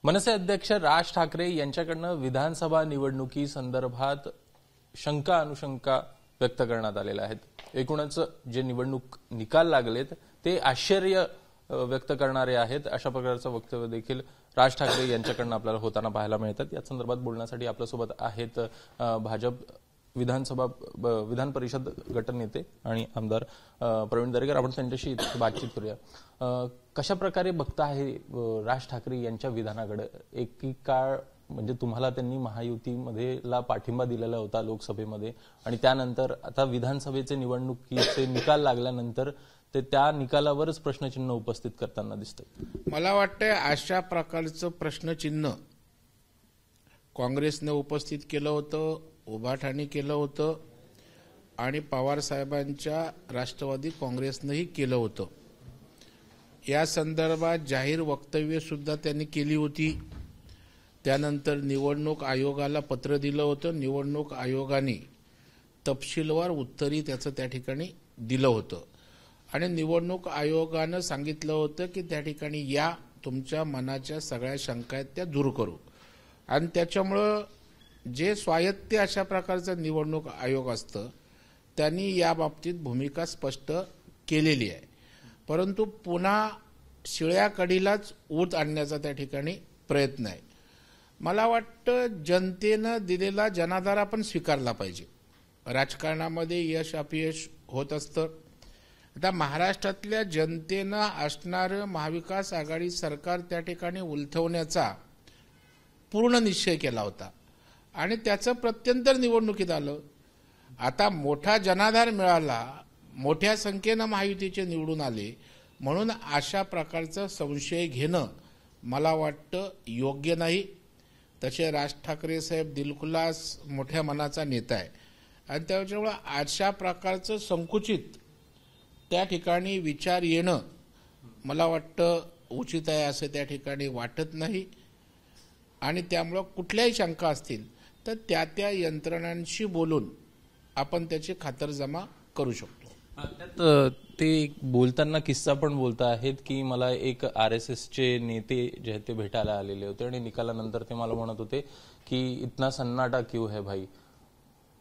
मनसे अध्यक्ष राज ठाकरे यांच्याकडनं विधानसभा निवडणुकी संदर्भात शंका अनुशंका व्यक्त करण्यात आलेल्या आहेत। एकूणच जे निवडणूक निकाल लागलेत ते आश्चर्य व्यक्त करणारे आहेत, अशा प्रकारचं वक्तव्य देखील राज ठाकरे यांच्याकडनं आपल्याला होताना पाहायला मिळतात। या संदर्भात बोलण्यासाठी आपल्यासोबत आहेत भाजप विधान परिषद गटनेते आणि आमदार प्रवीण दरेकर। आपण त्यांच्याशी बातचीत करूया। कशा प्रकारे बघता आहे राज ठाकरे यांच्या विधानाकडे? एकीकाळ म्हणजे तुम्हाला त्यांनी महायुतीमध्ये पाठिंबा दिलेला होता लोकसभेमध्ये, आणि त्यानंतर आता विधानसभेचे निवडणुकीचे निकाल लागल्यानंतर ते त्या निकालावरच प्रश्नचिन्ह उपस्थित करताना दिसतात। मला वाटतं अशा प्रकारचं प्रश्नचिन्ह काँग्रेसने उपस्थित केलं होतं, उभाठाणी केलं होतं आणि पवार साहेबांच्या राष्ट्रवादी काँग्रेसनेही केलं होतं। या संदर्भात जाहीर वक्तव्य सुद्धा त्यांनी केली होती। त्यानंतर निवडणूक आयोगाला पत्र दिलं होतं। निवडणूक आयोगाने तपशीलवार उत्तरही त्याचं त्या ठिकाणी दिलं होतं आणि निवडणूक आयोगानं सांगितलं होतं की त्या ठिकाणी या तुमच्या मनाच्या सगळ्या शंका आहेत त्या दूर करू, आणि त्याच्यामुळं जे स्वायत्त अशा प्रकारचं निवडणूक आयोग असतं त्यांनी या बाबतीत भूमिका स्पष्ट केलेली आहे। परंतु पुन्हा शिळ्या कढीलाच ऊत आणण्याचा त्या ठिकाणी प्रयत्न आहे। मला वाटतं जनतेनं दिलेला जनाधार आपण स्वीकारला पाहिजे। राजकारणामध्ये यश अपयश होत असतं। आता महाराष्ट्रातल्या जनतेनं असणारं महाविकास आघाडी सरकार त्या ठिकाणी उलथवण्याचा पूर्ण निश्चय केला होता आणि त्याचं प्रत्यंतर निवडणुकीत आलं। आता मोठा जनाधार मिळाला, मोठ्या संख्येनं महायुतीचे निवडून आले, म्हणून अशा प्रकारचा संशय घेणं मला वाटतं योग्य नाही। तसे राज ठाकरे साहेब दिलखुलास मोठ्या मनाचा नेता आहे आणि त्याच्यामुळे अशा प्रकारचं संकुचित त्या ठिकाणी विचार येणं मला वाटतं उचित आहे असं त्या ठिकाणी वाटत नाही। आणि त्यामुळं कुठल्याही शंका असतील तर त्या त्या यंत्रणांशी बोलून आपण त्याची खातरजमा करू शकतो। त्यात ते बोलताना किस्सा पण बोलता आहेत की मला एक RSSचे नेते जे आहेत ते भेटायला आलेले होते आणि निकालानंतर ते मला म्हणत होते की इतना सन्नाटा क्यों है भाई,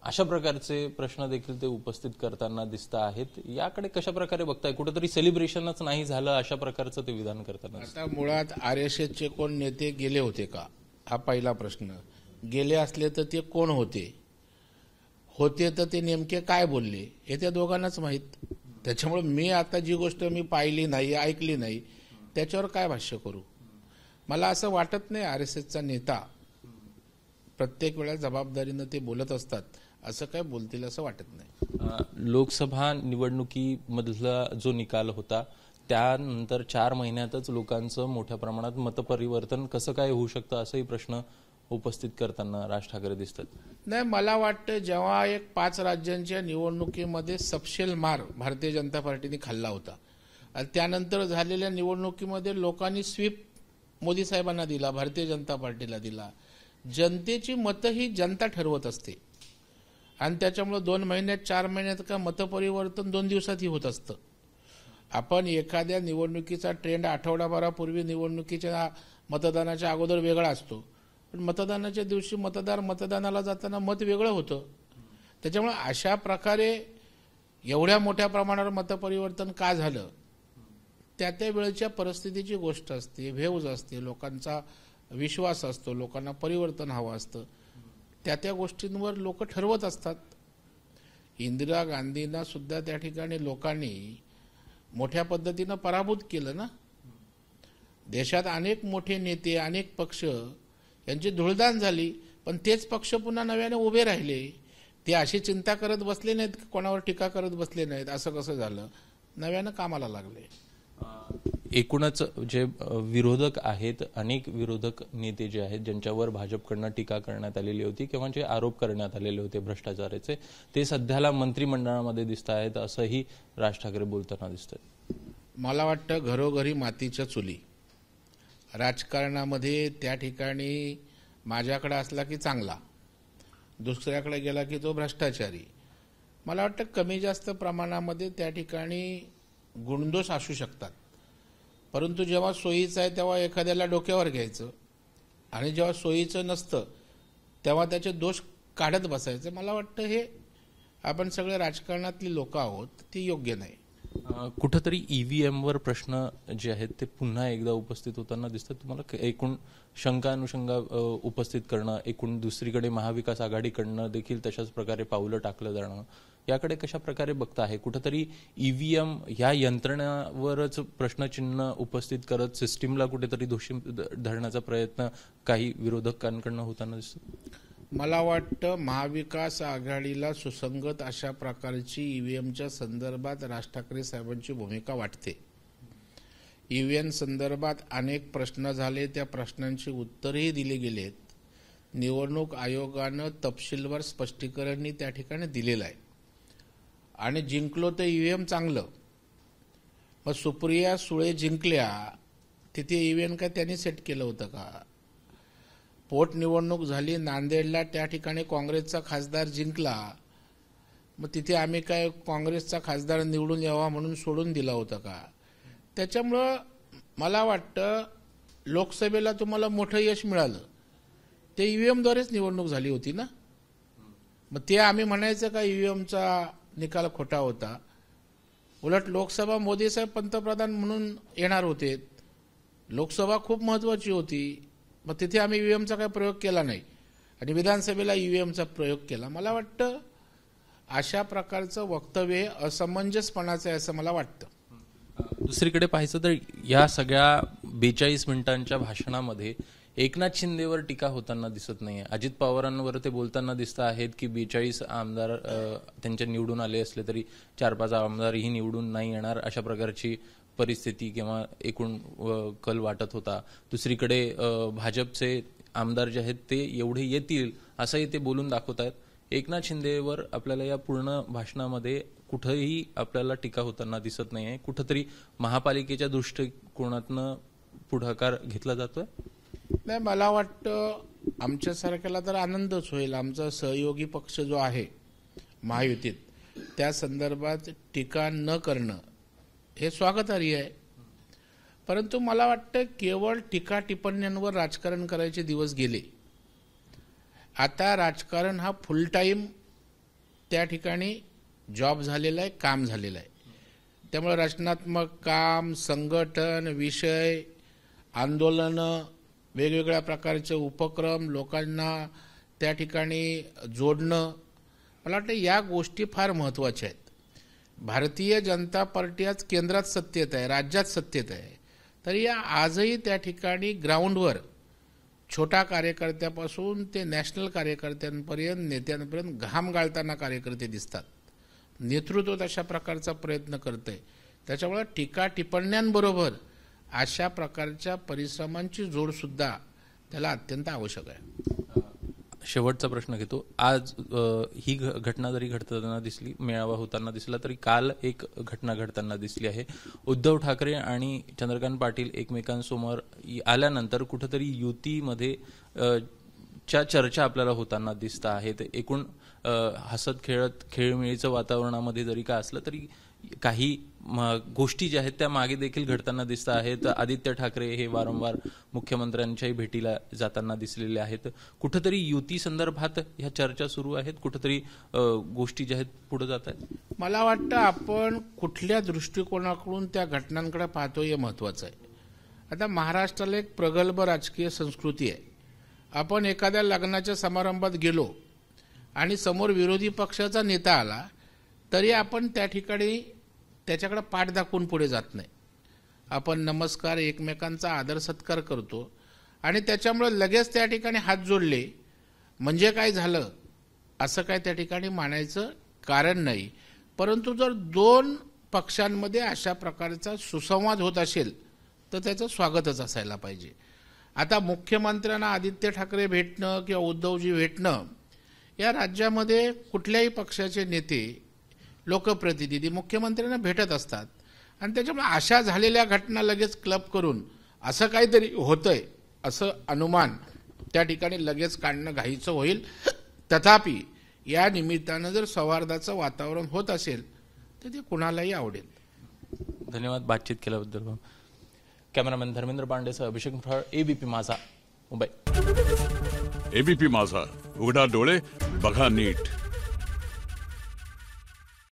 अशा प्रकारचे प्रश्न देखील ते उपस्थित करताना दिसत आहेत। याकडे कशा प्रकारे बघताय? कुठेतरी सेलिब्रेशनच नाही झालं अशा प्रकारचं ते विधान करताना? आता मुळात RSSचे कोण नेते गेले होते का हा पहिला प्रश्न। गेले असले तर ते कोण होते, तर ते नेमके काय बोलले हे त्या दोघांनाच माहीत। त्याच्यामुळे मी आता जी गोष्ट मी पाहिली नाही ऐकली नाही त्याच्यावर काय भाष्य करू। मला असं वाटत नाही RSSचा नेता प्रत्येक वेळा जबाबदारीनं ते बोलत असतात, असं काय बोलतील असं वाटत नाही। लोकसभा निवडणुकीमधला जो निकाल होता त्यानंतर 4 महिन्यातच लोकांचं मोठ्या प्रमाणात मतपरिवर्तन कसं काय होऊ शकतं असाही प्रश्न उपस्थित करताना राज ठाकरे दिसतात। नाही, मला वाटतं जेव्हा एक 5 राज्यांच्या निवडणुकीमध्ये सपशेल मार भारतीय जनता पार्टीने खाल्ला होता आणि त्यानंतर झालेल्या निवडणुकीमध्ये लोकांनी स्वीप मोदी साहेबांना दिला, भारतीय जनता पार्टीला दिला। जनतेची मतं ही जनता ठरवत असते आणि त्याच्यामुळे 2 महिन्यात 4 महिन्यात का मतपरिवर्तन 2 दिवसातही होत असतं। आपण एखाद्या निवडणुकीचा ट्रेंड आठवडाभरापूर्वी निवडणुकीच्या मतदानाच्या अगोदर वेगळा असतो, पण मतदानाच्या दिवशी मतदानाला जाताना मत वेगळं होतं। त्याच्यामुळे अशा प्रकारे एवढ्या मोठ्या प्रमाणावर मतपरिवर्तन का झालं त्या त्या वेळच्या परिस्थितीची गोष्ट असते, व्हेव्ज असते, लोकांचा विश्वास असतो, लोकांना परिवर्तन हवं असतं, त्या त्या गोष्टींवर लोक ठरवत असतात। इंदिरा गांधींना सुद्धा त्या ठिकाणी लोकांनी मोठ्या पद्धतीनं पराभूत केलं ना। देशात अनेक मोठे नेते अनेक पक्ष यांची धुळदाण झाली, पण तेच पक्ष पुन्हा नव्याने उभे राहिले। ते अशी चिंता करत बसले नाहीत, कोणावर टीका करत बसले नाहीत असं कसं झालं, नव्यानं कामाला लागले। एकूणच जे विरोधक आहेत, अनेक विरोधक नेते जे आहेत ज्यांच्यावर भाजपकडनं टीका करण्यात आलेली होती किंवा जे आरोप करण्यात आलेले होते भ्रष्टाचाराचे, ते सध्याला मंत्रिमंडळामध्ये दिसत आहेत असंही राज ठाकरे बोलताना दिसतात। मला वाटतं घरोघरी मातीच्या चुली। राजकारणामध्ये त्या ठिकाणी माझ्याकडे असला की चांगला, दुसऱ्याकडे गेला की तो भ्रष्टाचारी। मला वाटतं कमी जास्त प्रमाणामध्ये त्या ठिकाणी गुणदोष असू शकतात, परंतु जेव्हा सोयीचं आहे तेव्हा एखाद्याला डोक्यावर घ्यायचं आणि जेव्हा सोयीचं नसतं तेव्हा त्याचे दोष काढत बसायचं. मला वाटतं हे आपण सगळे राजकारणातली लोक आहोत, ते योग्य नाही. कुठंतरी ईव्हीएमवर प्रश्न जे आहेत ते पुन्हा एकदा उपस्थित होताना दिसतात. तुम्हाला एकूण शंका अनुशंका उपस्थित करणं, एकूण दुसरीकडे महाविकास आघाडीकडनं देखील तशाच प्रकारे पावलं टाकलं जाणं, याकडे कशा प्रकारे बघता आहे? कुठंतरी ईव्हीएम ह्या यंत्रणावरच प्रश्नचिन्ह उपस्थित करत सिस्टीमला कुठेतरी दोषी धरण्याचा प्रयत्न काही विरोधकांकडनं होताना दिसतो. मला वाटतं महाविकास आघाडीला सुसंगत अशा प्रकारची ईव्हीएमच्या संदर्भात राज ठाकरे साहेबांची भूमिका वाटते. ईव्हीएम संदर्भात अनेक प्रश्न झाले, त्या प्रश्नांची उत्तरही दिली गेलेत. निवडणूक आयोगानं तपशीलवार स्पष्टीकरणही त्या ठिकाणी दिलेलं आहे. आणि जिंकलो तर ईव्हीएम चांगलं. मग सुप्रिया सुळे जिंकल्या, तिथे ईव्हीएम काय त्यांनी सेट केलं होतं का? पोटनिवडणूक झाली नांदेडला, त्या ठिकाणी काँग्रेसचा खासदार जिंकला, मग तिथे आम्ही काय काँग्रेसचा खासदार निवडून यावा म्हणून सोडून दिला होता का? त्याच्यामुळं मला वाटतं लोकसभेला तुम्हाला मोठं यश मिळालं ते ईव्हीएमद्वारेच निवडणूक झाली होती ना. मग ते आम्ही म्हणायचं का ईव्हीएमचा निकाल खोटा होता? उलट लोकसभा मोदी साहेब पंतप्रधान म्हणून येणार होते, लोकसभा खूप महत्वाची होती, मग तिथे आम्ही ईव्हीएमचा काही प्रयोग केला नाही आणि विधानसभेला ईव्हीएमचा प्रयोग केला. मला वाटतं अशा प्रकारचं वक्तव्य असमंजसपणाचं आहे असं मला वाटतं. दुसरीकडे पाहायचं तर या सगळ्या 42 मिनिटांच्या भाषणामध्ये एकनाथ शिंदेवर टीका होताना दिसत नाहीये. अजित पवारांवर ते बोलताना दिसत आहेत की 42 आमदार त्यांच्या निवडून आले असले तरी 4-5 आमदारही निवडून नाही येणार, अशा प्रकारची परिस्थिती किंवा एकूण कल वाटत होता. दुसरीकडे भाजपचे आमदार जे आहेत ते एवढे येतील असंही ते बोलून दाखवत आहेत. एकनाथ शिंदेवर आपल्याला या पूर्ण भाषणामध्ये कुठेही आपल्याला टीका होताना दिसत नाहीये. कुठंतरी महापालिकेच्या दृष्टिकोनातनं पुढाकार घेतला जातोय. नाही, मला वाटतं आमच्यासारख्याला तर आनंदच होईल. आमचा सहयोगी पक्ष जो आहे महायुतीत, त्या संदर्भात टीका न करणं हे स्वागतार्ह आहे. परंतु मला वाटतं केवळ टीका टिप्पण्यांवर राजकारण करायचे दिवस गेले. आता राजकारण हा फुल टाईम त्या ठिकाणी जॉब झालेला आहे, काम झालेलं आहे. त्यामुळे रचनात्मक काम, संघटन, विषय, आंदोलनं, वेगवेगळ्या प्रकारचे उपक्रम, लोकांना त्या ठिकाणी जोडणं, मला वाटतं या गोष्टी फार महत्त्वाच्या आहेत. भारतीय जनता पार्टी आज केंद्रात सत्तेत आहे, राज्यात सत्तेत आहे, तरी या आजही त्या ठिकाणी ग्राउंडवर छोटा कार्यकर्त्यापासून ते नॅशनल कार्यकर्त्यांपर्यंत, नेत्यांपर्यंत घाम गाळताना कार्यकर्ते दिसतात. नेतृत्व तशा प्रकारचा प्रयत्न करतंय. त्याच्यामुळे टीका टिप्पण्यांबरोबर अशा प्रकारच्या परिश्रमांची जोडसुद्धा त्याला अत्यंत आवश्यक आहे. शेवटचा प्रश्न घेतो. आज ही घटना जरी घडताना दिसली, मेळावा होताना दिसला, तरी काल एक घटना घडताना दिसली आहे. उद्धव ठाकरे आणि चंद्रकांत पाटील एकमेकांसमोर आल्यानंतर कुठंतरी युतीमध्ये च्या चर्चा आपल्याला होताना दिसत आहेत. एकूण हसत खेळत खेळमेळीचं वातावरणामध्ये जरी का असलं तरी काही गोष्टी ज्या आहेत त्या मागे देखील घडताना दिसत आहेत. आदित्य ठाकरे हे वारंवार मुख्यमंत्र्यांच्याही भेटीला जाताना दिसलेले आहेत. कुठंतरी युती संदर्भात ह्या चर्चा सुरू आहेत, कुठंतरी गोष्टी ज्या आहेत पुढे जात आहेत. मला वाटतं आपण कुठल्या दृष्टिकोनाकडून त्या घटनांकडे पाहतो हे महत्वाचं आहे. आता महाराष्ट्राला एक प्रगल्भ राजकीय संस्कृती आहे. आपण एखाद्या लग्नाच्या समारंभात गेलो आणि समोर विरोधी पक्षाचा नेता आला तरी आपण त्या ठिकाणी त्याच्याकडे पाठ दाखवून पुढे जात नाही. आपण नमस्कार, एकमेकांचा आदर सत्कार करतो आणि त्याच्यामुळे लगेच त्या ठिकाणी हात जोडले म्हणजे काय झालं असं काय त्या ठिकाणी मानायचं कारण नाही. परंतु जर दोन पक्षांमध्ये अशा प्रकारचा सुसंवाद होत असेल तर त्याचं स्वागतच असायला पाहिजे. आता मुख्यमंत्र्यांना आदित्य ठाकरे भेटणं किंवा उद्धवजी भेटणं, या राज्यामध्ये कुठल्याही पक्षाचे नेते, लोकप्रतिनिधी मुख्यमंत्र्यांना भेटत असतात आणि त्याच्यामुळे अशा झालेल्या घटना लगेच क्लब करून असं काहीतरी होतंय असं अनुमान त्या ठिकाणी लगेच काढणं घाईचं होईल. तथापि या निमित्तानं जर सौहार्दाचं वातावरण होत असेल तर ते कुणालाही आवडेल. धन्यवाद बातचीत केल्याबद्दल. कॅमेरामॅन धर्मेंद्र पांडेसह अभिषेक मुठाळ, ABP माझा, मुंबई. एबीपी माझा, उघडा डोळे बघा नीट.